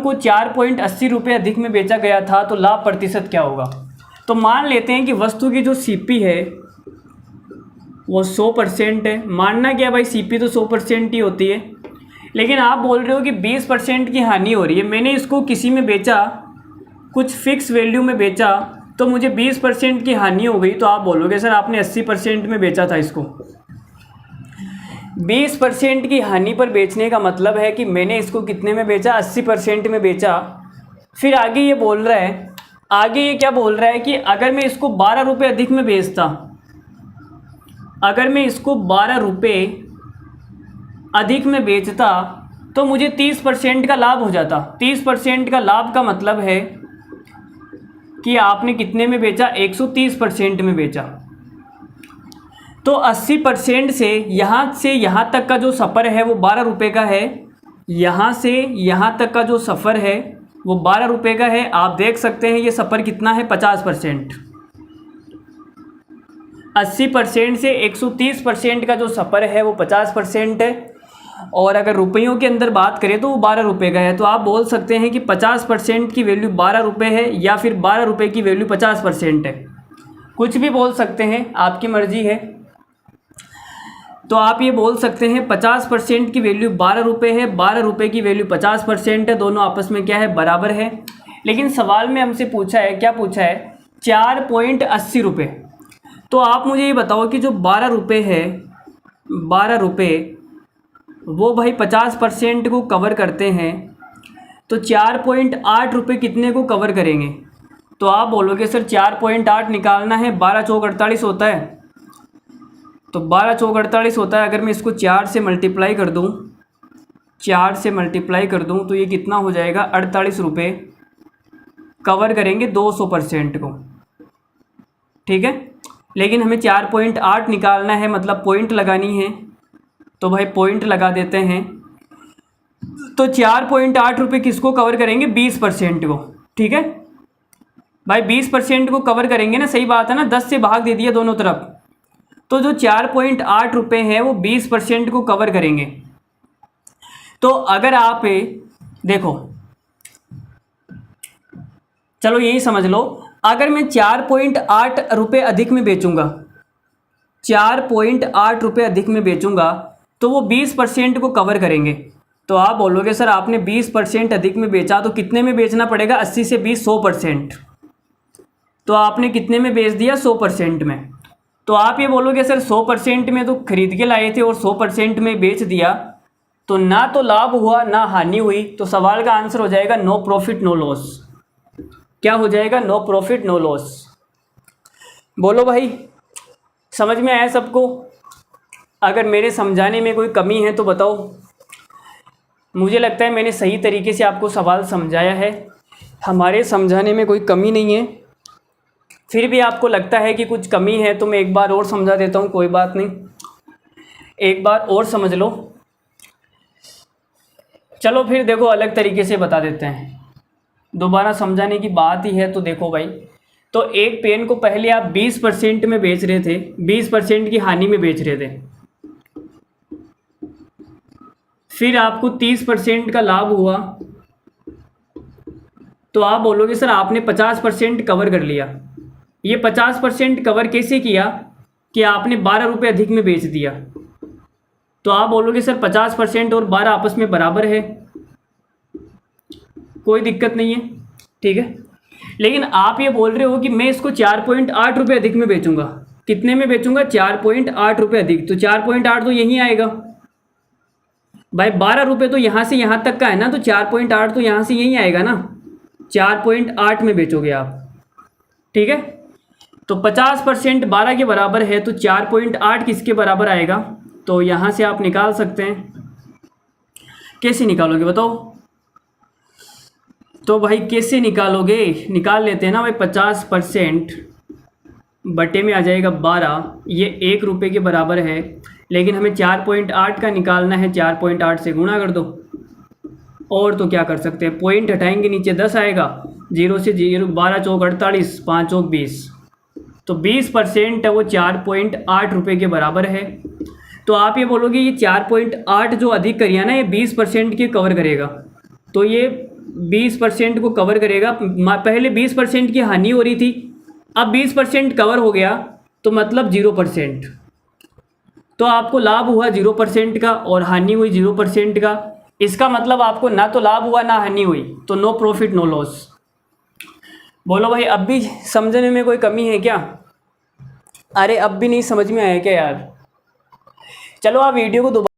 को 4.80 रुपये अधिक में बेचा गया था तो लाभ प्रतिशत क्या होगा। तो मान लेते हैं कि वस्तु की जो सीपी है वो 100% है। मानना क्या भाई, सीपी तो 100% ही होती है, लेकिन आप बोल रहे हो कि 20% की हानि हो रही है। मैंने इसको किसी में बेचा, कुछ फिक्स वैल्यू में बेचा, तो मुझे 20% की हानि हो गई। तो आप बोलोगे सर आपने 80% में बेचा था इसको। 20% की हानि पर बेचने का मतलब है कि मैंने इसको कितने में बेचा, 80% में बेचा। फिर आगे ये बोल रहा है, आगे ये क्या बोल रहा है कि अगर मैं इसको 12 रुपये अधिक में बेचता, अगर मैं इसको 12 रुपये अधिक में बेचता तो मुझे 30% का लाभ हो जाता। 30% का लाभ का मतलब है कि आपने कितने में बेचा, 130% में बेचा। तो 80% से यहाँ तक का जो सफ़र है वो 12 रुपये का है। यहाँ से यहाँ तक का जो सफ़र है वो 12 रुपये का है। आप देख सकते हैं ये सफ़र कितना है, 50%। 80% से 130% का जो सफ़र है वो 50% है। और अगर रुपयों के अंदर बात करें तो वो 12 रुपये का है। तो आप बोल सकते हैं कि 50% की वैल्यू 12 रुपये है या फिर 12 रुपये की वैल्यू 50% है। कुछ भी बोल सकते हैं, आपकी मर्ज़ी है। तो आप ये बोल सकते हैं 50% की वैल्यू 12 रुपये है, 12 रुपये की वैल्यू 50% है। दोनों आपस में क्या है, बराबर है। लेकिन सवाल में हमसे पूछा है, क्या पूछा है, 4.80 रुपये। तो आप मुझे ये बताओ कि जो 12 रुपये है, 12 रुपये वो भाई 50% को कवर करते हैं, तो 4.8 रुपये कितने को कवर करेंगे। तो आप बोलोगे सर 4.8 निकालना है, 12 चौक 48 होता है। तो 12 चौक 48 होता है। अगर मैं इसको 4 से मल्टीप्लाई कर दूँ, 4 से मल्टीप्लाई कर दूँ तो ये कितना हो जाएगा, 48 रुपये कवर करेंगे 200% को। ठीक है, लेकिन हमें 4.8 निकालना है, मतलब पॉइंट लगानी है। तो भाई पॉइंट लगा देते हैं। तो 4.8 रुपये किसको कवर करेंगे, 20% को। ठीक है भाई, 20% को कवर करेंगे ना, सही बात है ना, 10 से भाग दे दिया दोनों तरफ। तो जो 4.8 रुपये है वो 20% को कवर करेंगे। तो अगर आप देखो, चलो यही समझ लो, अगर मैं 4.8 रुपये अधिक में बेचूंगा, 4.8 रुपये अधिक में बेचूंगा तो वो 20% को कवर करेंगे। तो आप बोलोगे सर आपने 20% अधिक में बेचा, तो कितने में बेचना पड़ेगा, 80 से 20 100%। तो आपने कितने में बेच दिया, 100% में। तो आप ये बोलोगे सर 100% में तो खरीद के लाए थे और 100% में बेच दिया, तो ना तो लाभ हुआ ना हानि हुई। तो सवाल का आंसर हो जाएगा नो प्रॉफिट नो लॉस। क्या हो जाएगा, नो प्रॉफिट नो लॉस। बोलो भाई, समझ में आया सबको। अगर मेरे समझाने में कोई कमी है तो बताओ। मुझे लगता है मैंने सही तरीके से आपको सवाल समझाया है, हमारे समझाने में कोई कमी नहीं है। फिर भी आपको लगता है कि कुछ कमी है तो मैं एक बार और समझा देता हूँ, कोई बात नहीं, एक बार और समझ लो। चलो फिर देखो अलग तरीके से बता देते हैं, दोबारा समझाने की बात ही है। तो देखो भाई, तो एक पेन को पहले आप 20% में बेच रहे थे, 20% की हानि में बेच रहे थे, फिर आपको 30% का लाभ हुआ, तो आप बोलोगे सर आपने 50% कवर कर लिया। ये 50% कवर कैसे किया कि आपने 12 रुपये अधिक में बेच दिया। तो आप बोलोगे सर 50% और 12 आपस में बराबर है, कोई दिक्कत नहीं है, ठीक है। लेकिन आप ये बोल रहे हो कि मैं इसको 4.8 रुपये अधिक में बेचूंगा। कितने में बेचूंगा, 4.8 रुपये अधिक। तो 4.8 तो यहीं आएगा भाई, 12 रुपये तो यहाँ से यहाँ तक का है ना, तो 4.8 तो यहाँ से यहीं आएगा ना, 4.8 में बेचोगे आप। ठीक है, तो 50% 12 के बराबर है, तो 4.8 किसके बराबर आएगा, तो यहाँ से आप निकाल सकते हैं। कैसे निकालोगे बताओ। तो भाई कैसे निकालोगे, निकाल लेते हैं ना भाई। 50% बटे में आ जाएगा 12, ये 1 रुपये के बराबर है, लेकिन हमें 4.8 का निकालना है, 4.8 से गुणा कर दो। और तो क्या कर सकते हैं, पॉइंट हटाएंगे नीचे 10 आएगा, 0 से 0, 12 चौक 48, 5 चौक 20, तो 20% है वो 4.8 रुपये के बराबर है। तो आप ये बोलोगे ये 4.8 जो अधिक करिए ना, ये 20% के कवर करेगा, तो ये 20% को कवर करेगा। पहले 20% की हानि हो रही थी, अब 20% कवर हो गया, तो मतलब 0%। तो आपको लाभ हुआ 0% का और हानि हुई 0% का। इसका मतलब आपको ना तो लाभ हुआ ना हानि हुई, तो नो प्रॉफिट नो लॉस। बोलो भाई, अब भी समझने में कोई कमी है क्या? अरे अब भी नहीं समझ में आया क्या यार? चलो आप वीडियो को दोबारा